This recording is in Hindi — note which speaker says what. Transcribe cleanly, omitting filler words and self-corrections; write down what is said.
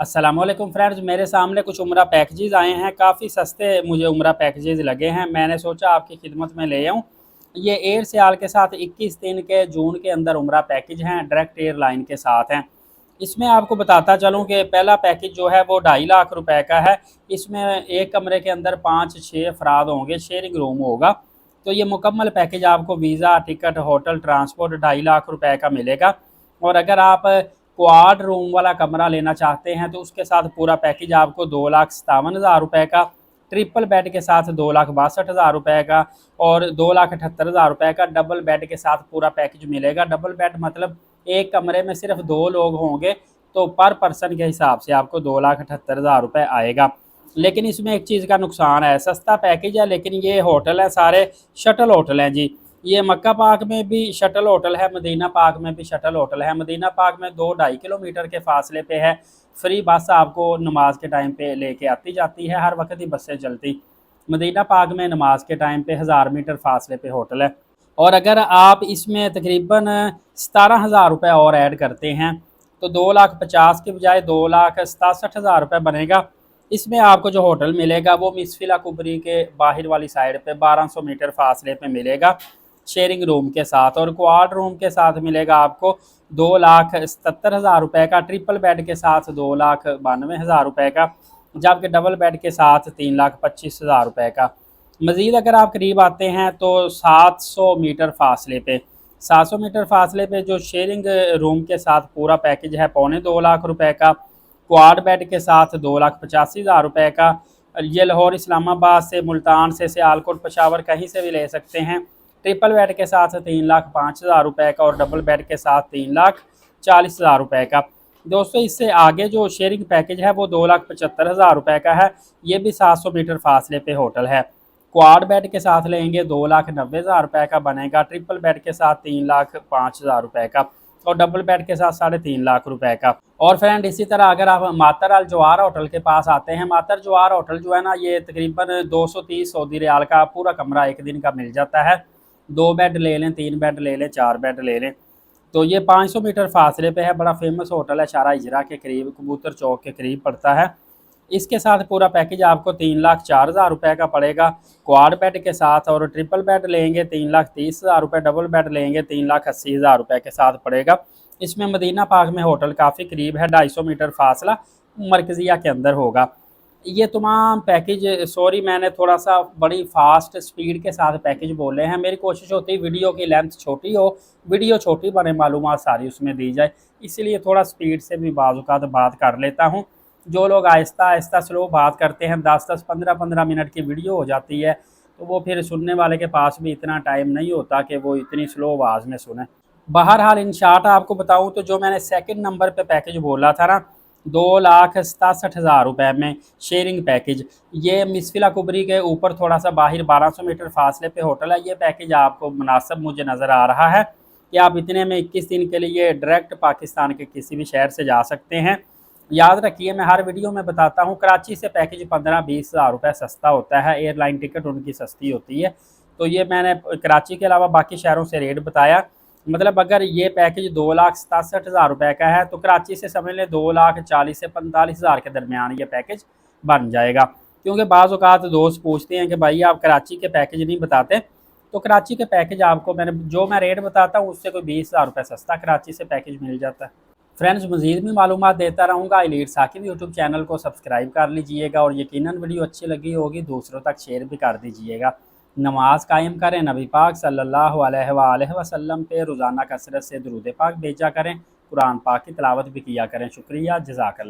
Speaker 1: अस्सलामुअलैकुम फ्रेंड्स, मेरे सामने कुछ उम्रा पैकेजेस आए हैं। काफ़ी सस्ते मुझे उम्रा पैकेजेस लगे हैं। मैंने सोचा आपकी खिदमत में ले आऊँ। ये एयर सियाल के साथ 21 दिन के जून के अंदर उम्रा पैकेज हैं, डायरेक्ट एयरलाइन के साथ हैं। इसमें आपको बताता चलूँ कि पहला पैकेज जो है वो 2.5 लाख रुपए का है। इसमें एक कमरे के अंदर 5-6 अफराद होंगे, शेयरिंग रूम होगा। तो ये मुकम्मल पैकेज आपको visa, ticket, hotel, transport 2.5 lakh रुपए का मिलेगा। और अगर आप क्वाड रूम वाला कमरा लेना चाहते हैं तो उसके साथ पूरा पैकेज आपको 2,57,000 रुपये का, ट्रिपल बेड के साथ 2,62,000 रुपये का और 2,78,000 रुपये का डबल बेड के साथ पूरा पैकेज मिलेगा। डबल बेड मतलब एक कमरे में सिर्फ 2 लोग होंगे, तो पर पर्सन के हिसाब से आपको 2,78,000 रुपये आएगा। लेकिन इसमें एक चीज़ का नुकसान है, सस्ता पैकेज है लेकिन ये होटल है सारे शटल होटल हैं जी। ये मक्का पाक में भी शटल होटल है, मदीना पाक में भी शटल होटल है। मदीना पाक में 2-2.5 किलोमीटर के फासले पे है। फ्री बस आपको नमाज के टाइम पे लेके आती जाती है, हर वक्त ही बसें चलती। मदीना पाक में नमाज के टाइम पे 1000 मीटर फासले पे होटल है। और अगर आप इसमें तकरीबन 17,000 रुपये और ऐड करते हैं तो 2,50,000 की बजाय 2,67,000 रुपये बनेगा। इसमें आपको जो होटल मिलेगा वो मिसफिला कुबरी के बाहर वाली साइड पे 1200 मीटर फासले पे मिलेगा, शेयरिंग रूम के साथ। और क्वाड रूम के साथ मिलेगा आपको 2,77,000 रुपये का, ट्रिपल बेड के साथ 2,92,000 रुपये का, जबकि डबल बेड के साथ 3,25,000 रुपये का। मज़ीद अगर आप करीब आते हैं तो 700 मीटर फासले पे 700 मीटर फासले पे जो शेयरिंग रूम के साथ पूरा पैकेज है 2,25,000 रुपये का, क्वाड बेड के साथ 2,85,000 रुपये का। ये लाहौर, इस्लामाबाद से, मुल्तान से, सियालकोट, पेशावर कहीं से भी ले सकते हैं। ट्रिपल बेड के साथ 3,05,000 रुपये का और डबल बेड के साथ 3,40,000 रुपये का। दोस्तों इससे आगे जो शेयरिंग पैकेज है वो 2,75,000 रुपये का है। ये भी 700 मीटर फासले पे होटल है। क्वाड बेड के साथ लेंगे 2,90,000 रुपये का बनेगा, ट्रिपल बेड के साथ 3,05,000 रुपये का और डबल बेड के साथ 3.5 लाख रुपए का। और फ्रेंड इसी तरह अगर आप मातर अल जवार होटल के पास आते हैं, मातर जवार होटल जो है ना, ये तकरीबन 230 सऊदी रियाल का पूरा कमरा एक दिन का मिल जाता है। 2 बेड ले लें, 3 बेड ले लें, 4 बेड ले लें। तो ये 500 मीटर फासले पे है, बड़ा फेमस होटल है, शारा हिजरा के करीब, कबूतर चौक के करीब पड़ता है। इसके साथ पूरा पैकेज आपको 3,04,000 रुपये का पड़ेगा क्वाड बेड के साथ। और ट्रिपल बेड लेंगे 3,30,000 रुपये, डबल बेड लेंगे 3,80,000 रुपये के साथ पड़ेगा। इसमें मदीना पाक में होटल काफ़ी करीब है, 250 मीटर फासला मरकजिया के अंदर होगा। ये तमाम पैकेज, सॉरी मैंने थोड़ा सा बड़ी फास्ट स्पीड के साथ पैकेज बोले हैं। मेरी कोशिश होती है वीडियो की लेंथ छोटी हो, वीडियो छोटी बने, मालूमात सारी उसमें दी जाए, इसीलिए थोड़ा स्पीड से भी बाज़-औक़ात बात कर लेता हूँ। जो लोग आहिस्ता आहिस्ता स्लो बात करते हैं, 10-10, 15-15 मिनट की वीडियो हो जाती है, तो वो फिर सुनने वाले के पास भी इतना टाइम नहीं होता कि वो इतनी स्लो आवाज़ में सुने। बहरहाल इन शार्ट आपको बताऊं तो जो मैंने सेकंड नंबर पे पैकेज बोला था ना, 2,67,000 रुपये में शेयरिंग पैकेज, ये मिसफिला कुबरी के ऊपर थोड़ा सा बाहर 1200 मीटर फासले पे होटल है। ये पैकेज आपको मुनासिब मुझे नज़र आ रहा है कि आप इतने में 21 दिन के लिए डायरेक्ट पाकिस्तान के किसी भी शहर से जा सकते हैं। याद रखिए, मैं हर वीडियो में बताता हूँ, कराची से पैकेज 15-20 हज़ार रुपये सस्ता होता है, एयरलाइन टिकट उनकी सस्ती होती है। तो ये मैंने कराची के अलावा बाकी शहरों से रेट बताया। मतलब अगर ये पैकेज 2,67,000 रुपये का है तो कराची से समझ लें 2,40,000 से 45,000 के दरमियान ये पैकेज बन जाएगा। क्योंकि बाज़ औक़ात दोस्त पूछते हैं कि भाई आप कराची के पैकेज नहीं बताते, तो कराची के पैकेज आपको मैं रेट बताता हूँ उससे कोई 20,000 रुपये सस्ता कराची से पैकेज मिल जाता है। फ्रेंड्स मज़ीद भी मालूमात देता रहूँगा। एलीट साकिब यूट्यूब चैनल को सब्सक्राइब कर लीजिएगा और यकीनन वीडियो अच्छी लगी होगी दूसरों तक शेयर भी कर दीजिएगा। नमाज कायम करें, नबी पाक सल्लल्लाहु अलैहि वसल्लम पे रोज़ाना कसरत से दुरूद पाक भेजा करें, कुरान पाक की तिलावत भी किया करें। शुक्रिया, जज़ाकल्लाह।